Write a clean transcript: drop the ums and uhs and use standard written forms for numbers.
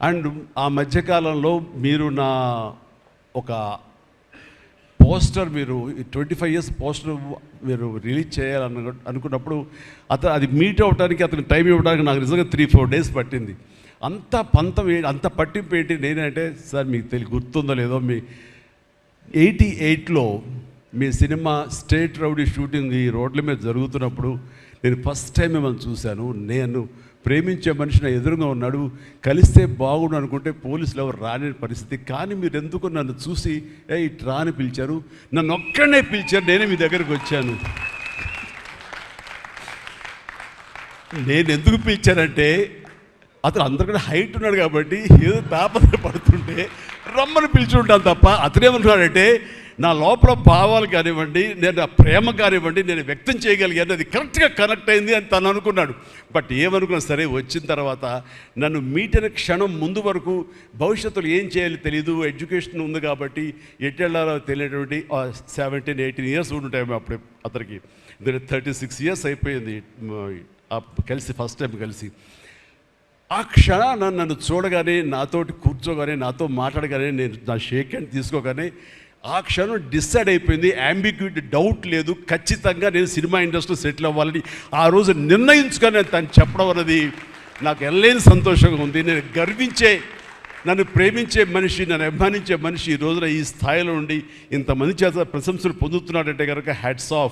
And ఆ మధ్యకాలంలో మీరు నా ఒక పోస్టర్, మీరు 25 years పోస్టర్ మీరు రిలీజ్ చేయాలని అనుకున్నప్పుడు అది మీట్ అవ్వడానికి, అతనికి టైం ఇవ్వడానికి నాకు నిజంగా 3-4 days పట్టింది. అంత పంతం అంత పట్టింపు ఏంటి నేనంటే, సార్ మీకు గుర్తుందో లేదో, మీ 88లో మీ సినిమా స్టేట్ రౌడీ షూటింగ్ ఈ రోడ్ల మీద జరుగుతున్నప్పుడు నేను ఫస్ట్ టైం మిమ్మల్ని చూశాను. నేను ప్రేమించే మనిషి నా ఎదురుగా ఉన్నాడు, కలిస్తే బాగుండు అనుకుంటే పోలీసులు ఎవరు రాని పరిస్థితి. కానీ మీరు ఎందుకు నన్ను చూసి ఇటు రాని పిలిచారు, నన్ను ఒక్కడనే పిలిచారు, నేనే మీ దగ్గరికి వచ్చాను. నేను ఎందుకు పిలిచానంటే, అతను అందరికన్నా హైట్ ఉన్నాడు కాబట్టి ఏదో తాపత్ర పడుతుంటే రమ్మని పిలిచి ఉంటాను తప్ప, అతనేమనుకున్నాడంటే నా లోపల భావాలు కానివ్వండి, నేను ప్రేమ కానివ్వండి, నేను వ్యక్తం చేయగలిగాను, అది కరెక్ట్గా కనెక్ట్ అయింది అని తను అనుకున్నాడు. బట్ ఏమనుకున్నా సరే, వచ్చిన తర్వాత నన్ను మీట్ అయిన క్షణం ముందు వరకు భవిష్యత్తులో ఏం చేయాలో తెలియదు, ఎడ్యుకేషన్ ఉంది కాబట్టి ఎటు వెళ్ళాలో తెలియనటువంటి 17-18 years ఉంటాయి అప్పుడు అతనికి. 36 years అయిపోయింది కలిసి, ఫస్ట్ టైం కలిసి. ఆ క్షణాన నన్ను చూడగానే, నాతోటి కూర్చోగానే, నాతో మాట్లాడగానే, నేను నా షేక్ హ్యాండ్ తీసుకోగానే ఆ క్షణం డిసైడ్ అయిపోయింది. యాంబిగ్యూటీ, డౌట్ లేదు, ఖచ్చితంగా నేను సినిమా ఇండస్ట్రీలో సెటిల్ అవ్వాలని ఆ రోజు నిర్ణయించుకొని తను చెప్పడం అన్నది నాకు ఎల్లేని సంతోషంగా ఉంది. నేను గర్వించే, నన్ను ప్రేమించే మనిషి, నన్ను అభిమానించే మనిషి ఈ రోజున ఈ స్థాయిలో ఉండి ఇంతమంది చేత ప్రశంసలు పొందుతున్నాడంటే కనుక హ్యాట్స్ ఆఫ్.